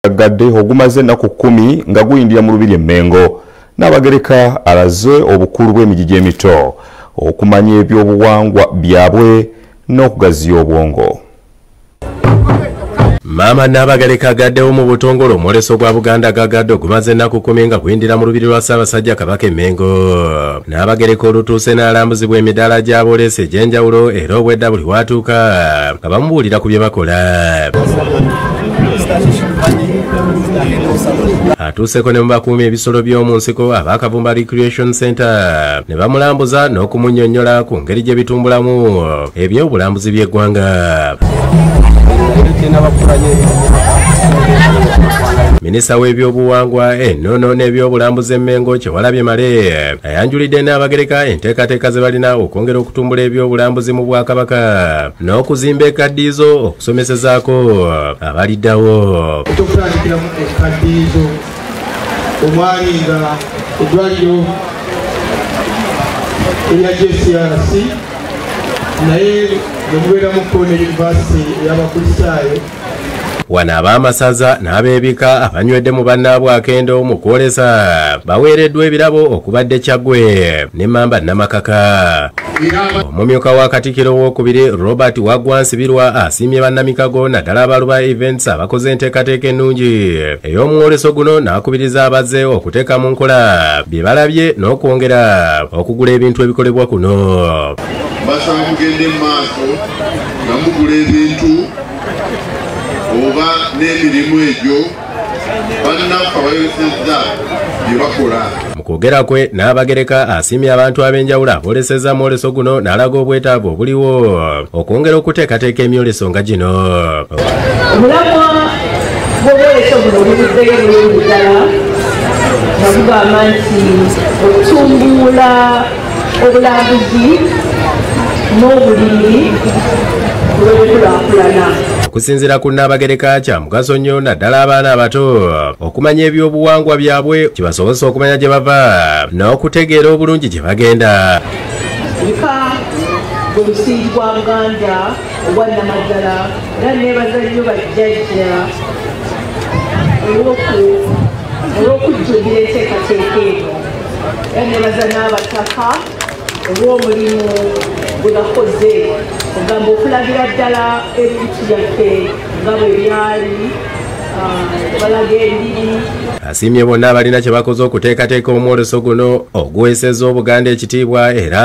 Gaggadde ogumaze ennaku 10 nga guyindira mu lubiri Mengo. Nnabagereka alaze obukulu bw'emijiji emito okumanya ebyobuwangwa byabwe n'okugaziya obwongo. Mama Nnabagereka agaddewo mu butongole Omwoleso gwa Buganda Gaggadde gumaze ennaku 10 nga guyindira mu lubiri lwa Ssaabasajja Kabaka Mengo. Nnabagereka olutuuse n'alambuzibwa emidaala gy'aboolesa egy'enjawulo era obwedda buli watuuka nga bamubuulira ku bye bakola. Atuuseko ne mu bakuumi ebisolo by'omu nsiko ab'Akavumba Recreation Center ne bamulambuza n'okumunyonnyola ku ngeri gye bitumbulamu ebyobulambuzi by'eggwanga. Minisita w'ebyobuwangwa ennonno n'ebyobulambuzi Mengo Kyewalabye Male ayanjulidde Nnabagereka enteekateeka ze balina okwongera okutumbula ebyobulambuzi mu Bwakabaka n'okuzimba ekkaddiizo okusomesezaako abaliddawo. Okutandikiramu ekkaddiizo omwali nga eddwaliro erya JCRC naye ne mubeeramu Cornell University ey'abakulisaayo. Wano ab'amasaza n'ab'ebika abanywedde mu bannaabwe akendo mu kwolesa baweereddwa ebirabo okubadde Kyaggwe n'Emmamba Nnamakaka. Omumyuka wa Katikkiro owookubiri Robert Waggwansibirwa asiimye bannamikago naddala abaluba events abakoze enteekateeka ennungi ey'omwoleso guno n'akubiriza abazze okuteeka mu nkola bye balabye n'okwongera okugula ebintu ebikolebwa kuno. Basaba mugende mu maaso nga mugula ebintu oba n'emirimu egyo bannaffe abayolesezza bye bakola. Mu kwogera kwe Nnabagereka asiimye abantu ab'enjawulo aboolesezza mwoleso guno n'alaga obwetaavu obuliwo okwongera okuteekateeka emyoleso nga gino. Omulamwa gw'obwoleso buno obuvuddeyo bulungi ddala nga bugamba nti okutumbula obulambuzi n'obulimi olw'enkulaakulana. Okusinziira ku Nnabagereka kya mugaso nnyo naddala abaana abato okumanya ebyobuwangwa byabwe kibasobozesa okumanya gye bava n'okutegeera obulungi gye bagenda. Bika gwe musingi gwa Buganda ogwa Nnamaddala era neebaza nnyo bajjajja olw'okujjumbira enteekateeka eno era neebaza n'abataka olw'omulimu gwe bakoze ogamba okulagira ddala ebintu byaffe nga bwe byali balaga endiri. Asiimye bonna abalina kye bakoze okuteekateeka omwoleso guno oguweesezza Obuganda ekitiibwa era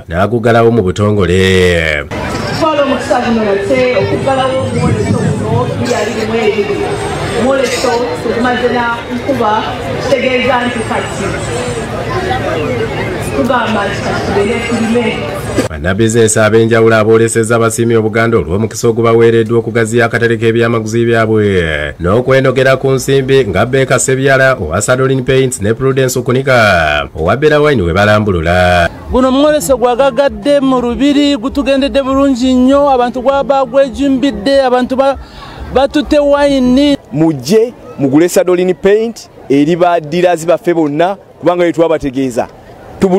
n'aguggalawo mu butongole. Twala omukisa guno nate okuggalawo omwoleso guno 2022. Omwoleso tugumaze na nkuba kitegeeza nti kati tugamba nti kati tugende tulime. Bannabizinesi ab'enjawulo aboolesezza basiimye Obuganda olw'omukisa ogubaweereddwa okugaziya akatale k'ebyamaguzi byabwe n'okwenogera ku nsimbi nga Beeka Sebyala owa Sadolin Paints ne Prudence Okunika owa Bera Wine we balambulula. Guno omwoleso gwa Gaggadde mu lubiri gutugendedde bulungi nnyo, abantu gwaba gwejumbidde, abantu batutte wayini. Mujje mugule Sadolin Paint eri badirazi baffe bonna kubanga bwe twabategeeza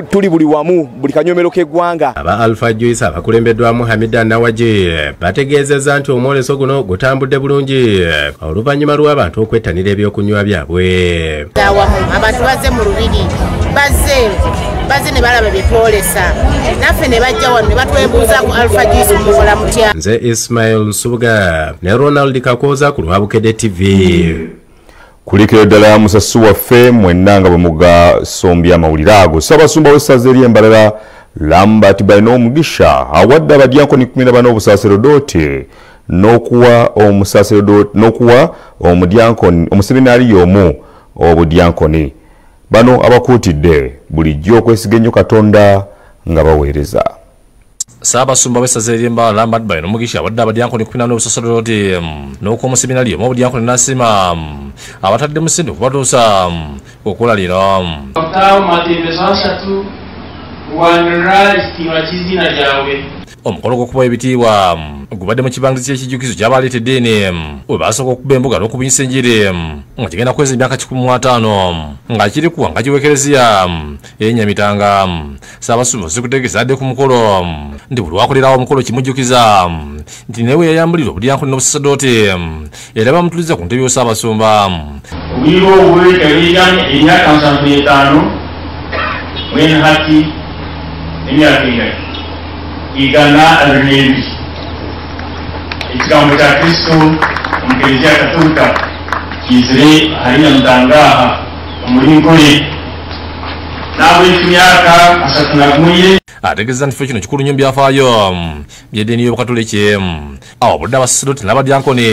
tuli buli wamu buli kanyomero k'eggwanga. Aba Alpha Joyce abakulembeddwamu Hamida Nawaje bategeezezza nti omwoleso guno gutambudde bulungi oluvannyuma lw'abantu okwettanira ebyokunywa byabwe. Abantu bazze mu lubiri bazze ne balaba bye twolesa naffe ne bajja wano ne batwebuuza ku Alpha Joyce mukola mutya. Nze Ismail Nsubuga ne Ronald Kakoza ku Lwabukedde TV. Kulikira ddala musasi waffe mwenna nga bwe mugasombya amawulire ago. Ssabasumba w'essaza ery'Embalala Lambati balina omugisha awadde abadyankoni 14 obusaserodoti n'okuwa omudyankoni omuseminaali y'omu obudyankoni. Bano abakuutidde bulijjo okwesiga ennyo Katonda nga baweereza. Ssabasumba w'essaza ery'Embalala Lambati balina omugisha awadde abadyankoni 14 obusaserodoti n'okuwa omuseminaali y'omu obudyankoni n'asiima abatadde musinde okubatuusa okulalira. Mukaawo matembezo asatu wanira ekitiibwa kizina gyawe. Omukolo gw'okuwa ebitiibwa gubadde mu kibangirizi ky'ekijjukizo ky'abaleetedde ene we basooka okuba embuga n'okubunyisa enjiri nga kigenda kuweza emyaka 15 nga kiri ku wangagi w'ekereziya y'Enyamitanga. Ssabasumba sekutegeeza adde ku mukolo ndi buli wakolerawo omukolo kimujjukiza nti newe yayambalidde obudyankoni n'obusaserdoti era bamutuliza ku ntebe y'Ossabasumba. Obuyiro obw'ekaliranye emyaka 75 mwene hati emyaka engaki igana abiri. Ekigambo kya Kristo mu Kiliziya Katolika kizire hariya mutangaha omulinkole n'ab'emyaka 31. Ategeeza nti kino kikulu nnyo byafaayo by'eddiini y'Obukatoliki abawabudde abasaserdoti n'abadyankoni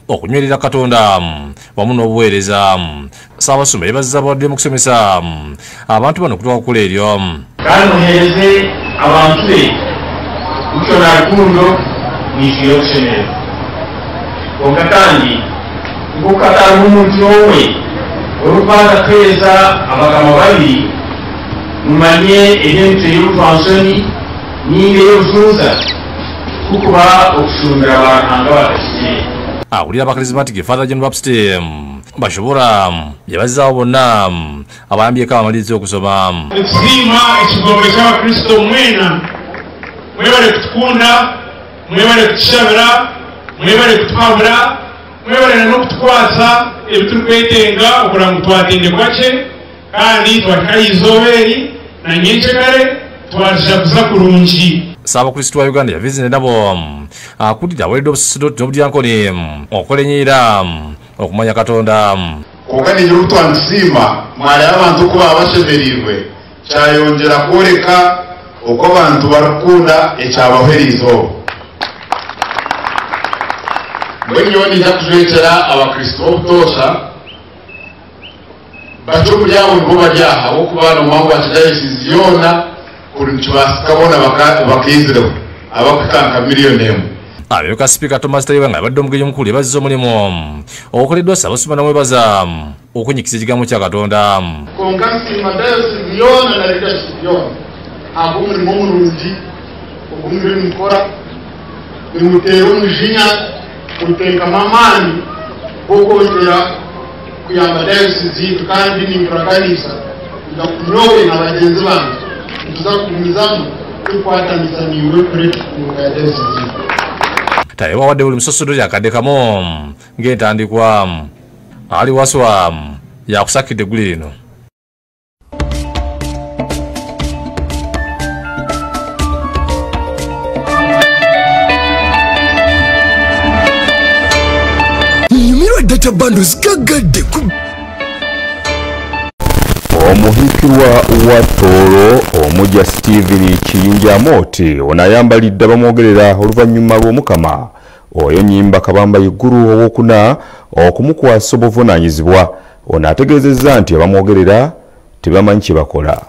okunywerera Katonda wamu n'obuweereza. Ssabasumba yeebazizza abawadde mu kusomesa abantu bano okutuuka ku kkula eryo. Kandi muheereze abantu be kukyona rukundo mwifire okusemerera. Konka kandi nkukatanga omuntu owe oluvanga kweza abagama babiri mumanye ebintu eby'obutwansoni ninga eby'obufunza kukuba okusumbira abantu nga batakigere. Awulira abakarismatic Father John Baptist bashobora yabazizaawo bonna abayambyeko abamaliriza okusoma. Okusiima ekigombe ky'Abakristo mwena mwebale kutukunda, mwebale kutushabira, mwebale kutuhabura, mwebale n'okutukwasa ebitulukwetenga okugira ngu twatende kwakye kandi twakikayizobeeri na nyenkyekare twajaguza kurungi. Ssaabakristu wa Uganda yavize nabo akuutidde abaweereddwa obusaserdoti n'obudyankoni okukolenyeera okumanya Katonda. Okuganira obutwanisiima mwali abantu okuba abashemerirwe kyayongera kwoleka uko abantu barakunda ekyabaheerizo. Mwenyewe nija kutuleetera abakristo obutoosha batyo mulyabo nibo baryaha habwokuba n'omuwangwa wa kidayosisi yoona kuli nikibasika boona bakiizireho abakutanka miliyoni emu. Amyuka Spiika Thomas Tayiwa nga abadde omugenyi omukulu yeebazizza omulimu ogukoleddwa Ssabasumba namwebaza okunyikiza ekigambo kya Katonda. Konka nsiima dayosisi yoona na leadership yoona ag'omulimu omulungi ogumire nimukora nimuteera omujinya muteekamu amaani g'okwongera kuyamba dayosisi yitu kandi ninkuraganiisa nga kunyowe na bagenzi bange nituza kugumizamu tukwatanisa niwe kurekukunga ya dayosisi yitu. Tayiwa awadde buli musaserdoti akadde kamu ng'entandikwa ali waswa yakusakidde eggulu lino. Data bundles Gaggadde Omuhikirwa wa Tooro omugya Stephen Kiyinjamoti ono ayambalidde abamwogerera oluvannyuma lw'Omukama oyo nnyimba kabamba iguru owokuna okumukwasa obuvunaanyizibwa. Ono ategeezezza nti abamwogerera tebamanyi kye bakola.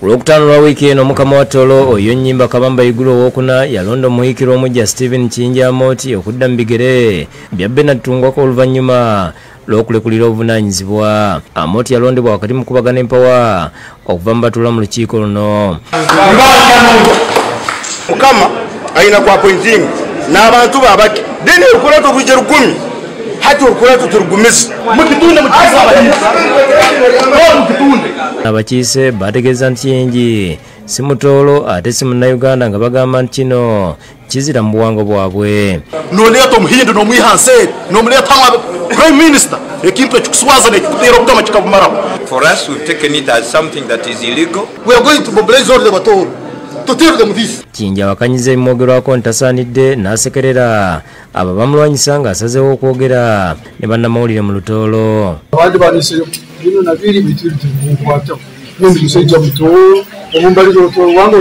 Olwokutaano lwa wiiki eno Omukama wa Tooro oyo nnyimba kabamba igulu owokuna yalonda Omuhikirwa omugya Stephen Kiyinjamoti okudda mu bigere bya Bernard Tungwako oluvannyuma lw'okulekulira obuvunaanyizibwa. Amoti yalondebwa wakati mu kubagana empawa okuva mu batuula mu lukiiko luno. Mukama ayina ku appointing n'abantu babaki deni olukola toluje 10 hati olukola turugumiza mukitunde abakiise bategeeza nti yengi si Mutooro ate si Munnayuganda nga bagamba nti kino kizira mu buwangwa bwabwe. Noleeta omuhindu n'omwihanseeri n'omuleetamu prime minister ekintu ekikuswaza nekikuteera okugama kikabumaraho. For us, we've taken it as something that is illegal. We are going to mobilize all the Tooro to tell them this. Kiyinja wakanyiza ebimwogerwako ntasaanidde n'asekerera abo bamulwanyisa ng'asazeewo okwogera ne bannamawulire mu Lutooro. Abandi banisire bino nabiri bitiri tukwata n'ondi musajja Mutooro omumbalira Otooro wange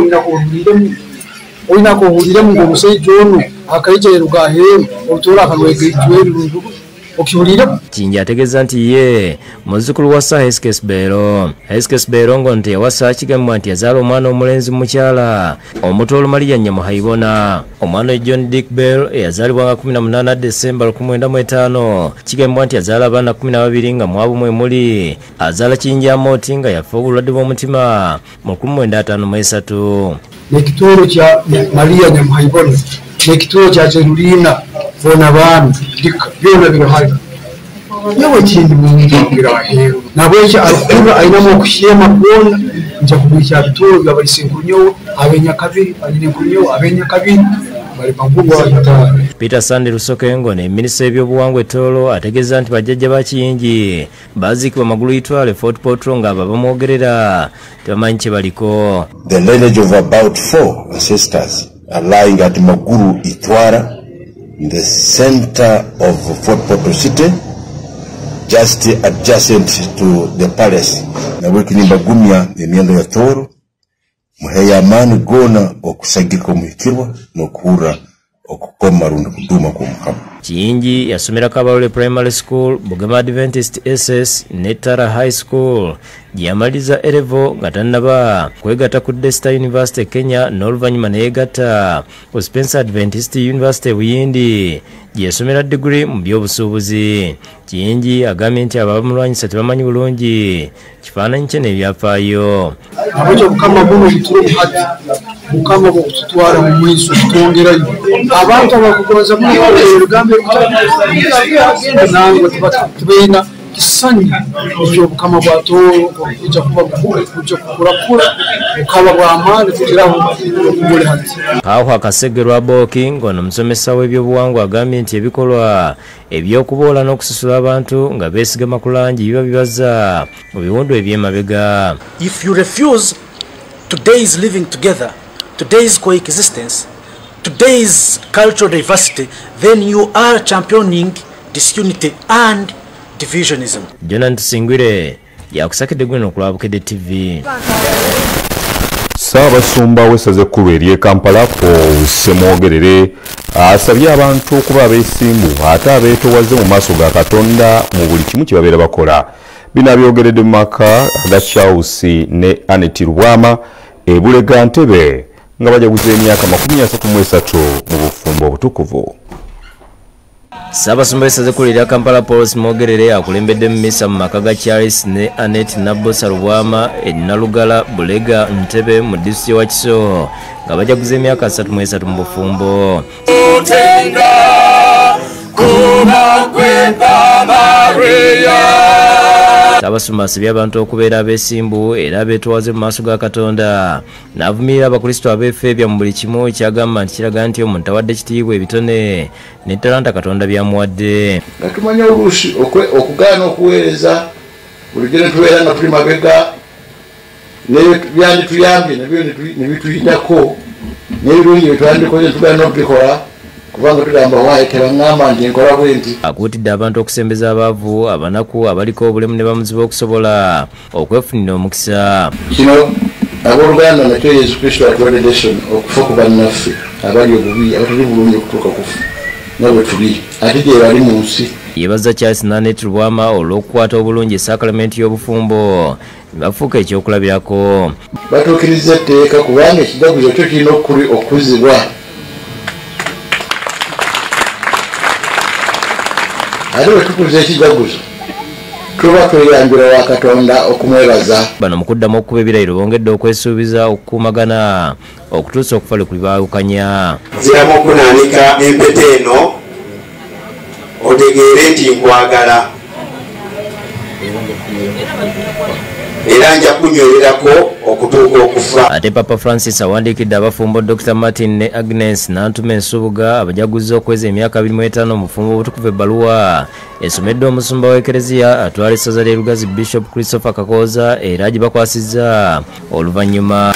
olina kuwuliremu ng'omusajja ono akayitero gaheeru Otooro akalwegejjweru okiwulira Kinja ategeeza nti ye muzzukulu wa Sir Heskes Bero. Heskes Bero ngo nti yawasa kigambibwa nti yazaala omwana omulenzi mukyala omuto Maria Nyamuhaibona. Omwana John Dick Bell eyazaalibwa 18 Desemba 1995 kigambibwa nti yazaala abaana 12 nga mwabumwe muli azaala Kinja Moti nga yafa obulwadde bw'omutima mu 1953. Nekitoro kya Maria Nyamuhaibona nekitoro kya Kyerulina bona bami byona birohali yewe kindi mungira wahero nabwecha alikuba ainamu okushema kuona nja kubisha bitoro bya balisinkunyo abenya kabiri anyinkunyo abenya kabiri bali pambugo wa Peter Sande Lusokengo ne minisita ebyobuwangwa Tooro ategeeza nti bajjajja ba Kiyingi baziikibwa magulu itwale Fort Portal nga babamwogerera tebamanyi kye baliko. The lineage of about 4 ancestors are lying at Maguru Itwara in the center of Fort Portal city, just adjacent to the palace. Nawekinimba gumya emyendo ya Tooro muheya amani gona okusagika Omwikirwa n'okuhura okukoma rundi kuduma ku Mukama. Kiyingi yasomera Kabalole Primary School, Bugama Adventist SS ne Tara High School. Yamaliriza Erevo nga tannaba kwegatta ku Desta University Kenya n'oluvannyuma neyegatta ku Spencer Adventist University Buyindi yasomera degree mu by'obusuubuzi. Kiyingi agambye nti abamulwanyisa tebamanyi bulungi kifaananyi kye n'ebyafaayo. Abajja Mukama buno bitule muhati Mukama bw'okututwala mu mwiso tutongerayo abantu abakugonza mu lugambe nange tubeina kisanyi ekyo Mukama bwa Tooro kujja kuba kujja kukulakula Mukama bwa amaani kugiraho okugule hati. Aho akasegerwa Boki ngono musomesa w'ebyobuwangwa agambye nti ebikolwa ebyokuboola n'okususula abantu nga beesigama ku langi biba bibaza mu biwundu eby'emabega. If you refuse today's living together, today's coexistence, today's cultural diversity, then you are championing disunity and divisionism. Jonathan Singwire yakusakidde gwino okulwabukedde TV. Ssabasumba w'essaza ekkulu ery'e Kampala Paul Ssemwogerere asabye abantu okuba abeesimbu ate abeetowaze mu maaso ga Katonda mu buli kimu kye babeera bakola. Bino abyogeredde mu maka aga Charles ne Annette Rubwama e Bulega Ntebe nga bajaguza emyaka 33 mu bufumbo obutukuvu. Ssabasumba w'essaza ekkulu erya Kampala Paul Ssemwogerere akulembedde mu misa mu maka ga Charles ne Annette Nabbosa Rubwama e Nalugala Bulega Ntebe mu disitulikiti wa Kiso nga bajaguza emyaka 33 mu bufumbo. Ssabasumba asabye abantu okubeera abeesimbu era abeetowaze mu maaso ga Katonda n'avumirira abakristo abeefeebya mu buli kimu kyagamba nti kiraga nti omuntu awadde ekitiibwa ebitone ne talanta Katonda byamuwadde. Nga tumanya oluusi okugaana okuweereza bulijjo ne tubeera nga tuli mabega byandituyambye nabyo ne bituyitako n'ebirungi bye twandikoze ne tugaana okubikola kubanga tugamba waaye tebaŋŋamba nti nkola bwe nti. Akuutidde abantu okusembeza abaavu abanaku abaliko obulemu ne bamuzibu okusobola okwefunira omukisa. Kino abooluganda nakyo Yesu Kristo atuwadde lesson okufa ku bannaffe abali obubi abatali bulungi okutuuka kufa nga bwe tuli ate gye bali mu nsi. Yebaza Charles ne Annette Rubwama olw'okukwata obulungi esakalamenti y'obufumbo bafuuka ekyokulabirako. Batuukiriza etteeka kubanga ekijaguzo kyo kirina okuzibwa. Ate bwe tukuza ekijaguzo tuba tweyambira wa Katonda okumwebaza. Bano mu kuddamu okukuba ebirayiro bongedde okwesuubiza okukuumagana okutuusa okufa lwe kulibaawukanya. Nziramu okunaanika empeta eno otegeere nti nkwagala era nja kunywererako okutuuka okufa. Ate Papa Francis awandiikidde abafumbo Dr. Martin ne Agnes Nantuma Ensubuga abajaguza okweza emyaka 25 mu bufumbo obutukuvu ebbaluwa esomedde omusumba w'ekereziya atwala essaza lye Lugazi Bishop Christopher Kakooza era gibakwasizza oluvannyuma.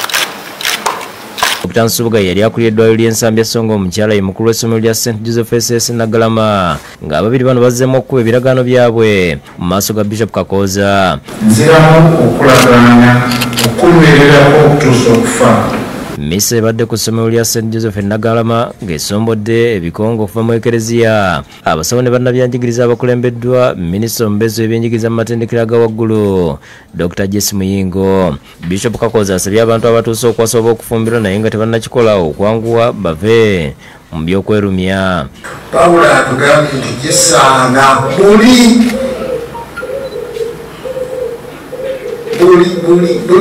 Dr. Nsubuga yali akulira eddwaliro ly'Ensambya so ng'omukyala ye mukulu w'essomero lya St. Joseph SS Nagalama ng'ababiri bano bazzeemu okukuba ebiragaano byabwe mu maaso ga Bishop Kakooza. Nziramu okulagaanya okunywererako okutuusa okufa Misa ebadde ku ssomero lya St Joseph Nagalama ng'esombodde ebikongo okuva mu ekereziya. Abasawo ne bannabyanjigiriza abakulembeddwa minisita omubeezi w'ebyenjigiriza mu matendekero aga waggulu Dr. Jesse Muyingo. Bishop Kakoza asabye abantu abatuuse okuwasa oba okufumbirwa naye nga tebannakikola okwanguwa bave mu byokwerumya. Pawulo atugambye nti kisaana buli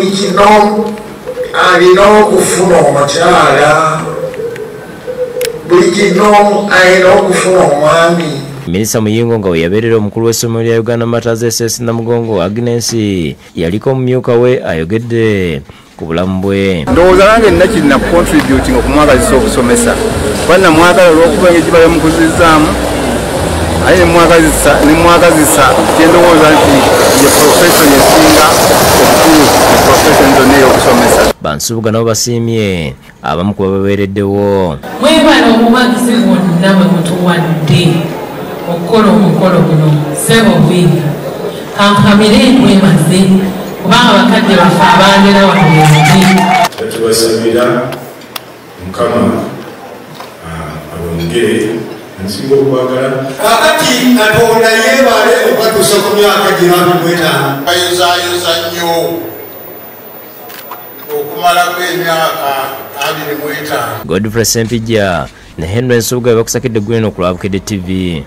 kino alina okufuna omukyala, buli kino alina okufuna omwami. Minisita Muyingo nga weyabeerera omukulu w'essomero lya Uganda Matters SS Namugongo Agnes yaliko omumyuka we ayogedde ku bulamu bwe. Ndowooza nange nina kirina contributing okumwagazisa okusomesa kuba namwagala olw'okuba engejiba yamukuzizaamu aye nemwagazisa kyendowooza nti ye profession esinga obukulu profession zonna ey'okusomesa. Bansubuga nabo basiimye abamu ku baweereddewo. Mwebala obuwagizi bwonna bwe mutuwadde okukola omukolo guno ssebo bwingi kankamire mwemaze kubanga bakadde baffe abaagera watuwenzi. Tubasabira Mukama abongere nsinga okwagala kakati Katonda yeebale okwatuusa ku myaka gino 25 bayozaayoza nnyo okumalako emyaka 25. Godfrey Sempijja ne Henry Nsubuga bakusakidde gwino ku Lwabukidde TV.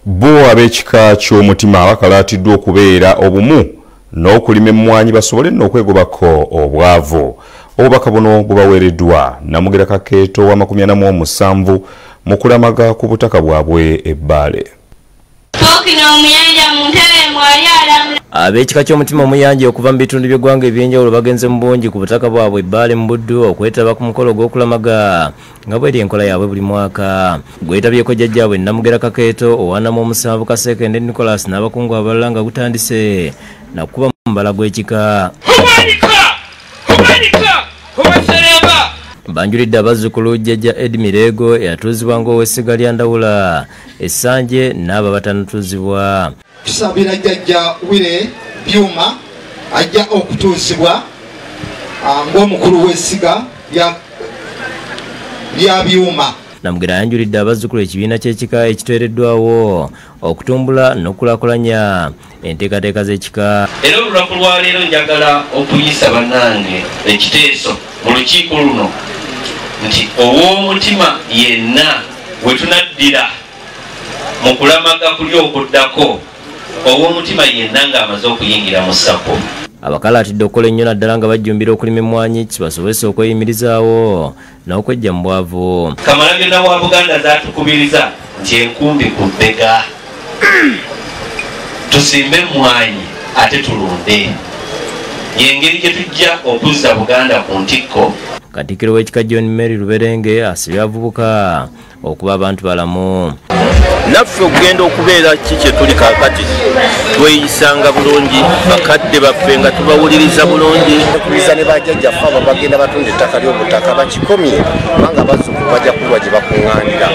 Bo ab'ekika ky'omutima bakalaatiddwa okubeera obumu n'okulima emmwanyi basobole n'okwegobako obwavu. Obubaka buno bubaweereddwa Nnamugereka Keeto wa 47 mu kulamaga ku butaka bwabwe ebbale. Ab'ekika ky'omutima omuyanja okuva mu bitundu by'eggwanga eby'enjawulo bagenze mu bungi ku butaka bwabwe ebbale mu Buddu okwetaba ku mukolo gw'okulamaga nga bw'eri enkola yaabwe buli mwaka. Gwetabyeko jjajjaabwe Nnamugereka Keeto owanamu omusanvu Kasekende Nicholas n'abakungu abalala nga gutandise nakuba mu mbala gw'ekika. Banjulidde abazzukulu jjajja Edmirego eyatuuzibwa ng'ow'essiga lya Ndawula Essanje n'abo abatanatuuzibwa. Tusabira jjajja Wire Byuma ajja okutuusibwa ng'omukulu w'essiga lya Byuma. Namugera yanjulidde abazzukulu ekibiina ky'ekika ekiteereddwawo okutumbula n'okulaakulanya enteekateeka z'ekika. Era olunaku lwa leero njagala okuyisa bannange ekiteeso mu lukiiko luno nti ow'omutima yenna we tunaddira mu kulamaga kuli okuddako ow'omutima yenna ng'amaze okuyingira mu ssako. Abakalaatidde okukola ennyo naddala nga bajjumbira okulima emmwanyi kibasobose okweyimirizaawo n'okwejja mu bwavu. Kamalabyonna wa Buganda zaatukubiriza nti enkumbi ku bbega tusimbe emmwanyi ate tulunde. Y'engeri gye tujja okuzza Buganda ku ntikko. Katikkiro w'ekika John Mary Luberenge asibye abavubuka okuba abantu balamu. Naffe okugenda okubeera kiki tuli kakati tweyisanga bulungi bakadde baffe nga tubawuliriza bulungi. Okubiza ne bajjajjaffe abo bagenda batunda ettaka ly'obutaka bakikomye kubanga abazzukulu bajja kulwa gye bakuŋŋaanira.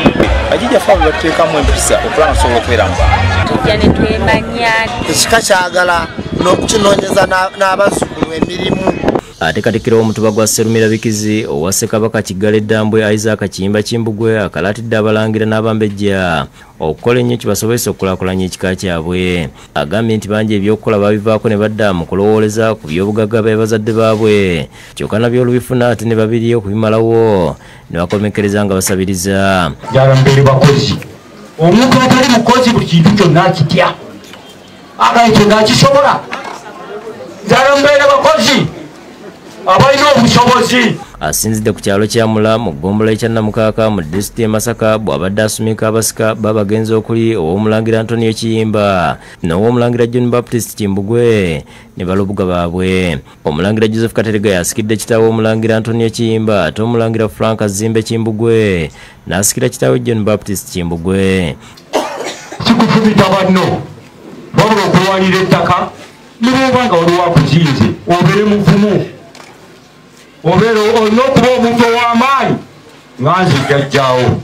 Bajjajjaffe abo bateekamu empisa okulaba nsobola okubeera mu bantu. Tujja ne twemanya. Ekika kyagala n'okukinoonyeza n'abazzukulu emirimu. Ate Katikkiro w'omutuba gwa Sserumira Bikizi owa Ssekabaka Kiggala Eddambwe Isaac Kiyimba Kimbugwe akalaatidde abalangira n'abambejja okukola ennyo kibasobozesa okukulaakulanya ekika kyabwe. Agambye nti bangi ebyokukola babivaako ne badda mu kulowooleza ku by'obugagga bya bazadde baabwe kyokka nabyo olubifuna ate ne babiri okubimalawo ne bakomekereza nga basabiriza. Jalambeere bakozi omuntu atali mukozi buli kintu kyonna akitya agaye kyonna akisobola. Jalambeere bakozi abalina obusobozi. Asinzidde ku kyalo kya Mula mu ggombolola ekya Namukaaka mu disitulikiti y'e Masaka bw'abadde asumika abasika babagenzi okuli ow'omulangira Antonio Kiyimba n'ow'omulangira John Baptist Kimbugwe ne balubuga baabwe. Omulangira Joseph Katerega yasikidde kitaawe omulangira Antonio Kiyimba ate omulangira Frank Azimbe Kimbugwe n'asikira kitaawe John Baptist Kimbugwe. Kikufumita banno wabula okulwanira ettaka ne bw'oba nga waliwo akuzinze obeere muvumu. Obeera olina okuba omuntu ow'amaanyi nga nze jjajjaawo.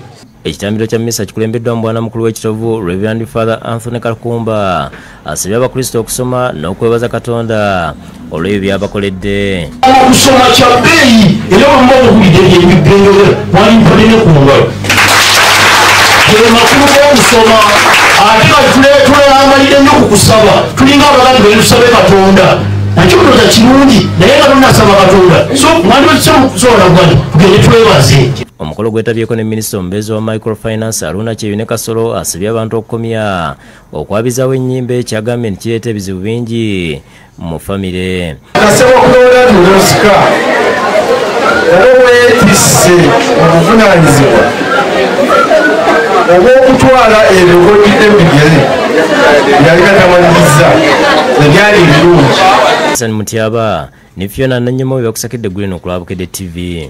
ekitambiro kya mmisa kikulembeddwa mu bwana mukulu w'ekitovu Reverend Father Anthony Kakumba asabye abakristo okusoma n'okwebaza Katonda olw'ebyo byabakoledde. Okusoma kya bbeeyi era wamu okuwulidde eby'ebigendera walimpadde ne ku ngalo. Ge makulu g'okusoma ate nga tuleyangalidde nnyo ku kusaba tulinga abaganda bwe tusabe Katonda. Nakyo kuloza kirungi naye nga tunasaba Katonda. So mwandi wetusobola kugana tugende twebaze. Omukolo gwetabyeko ne minisita omubeezi wa microfinance Aruna Kyebine Kasolo asabye abantu okukomya okwabizaawo ennyimba ekyagambye nti kireeta ebizibu bingi mu famire. Akasaba okulonda tunosika oba weetisse obuvunaanyizibwa oba okutwala ebyo gwojjidde bigere byali gatamaliriza ebyali ebirungi. Mutyaba ne Fiona Nanyuma byakusakidde Green Okulabukedde TV.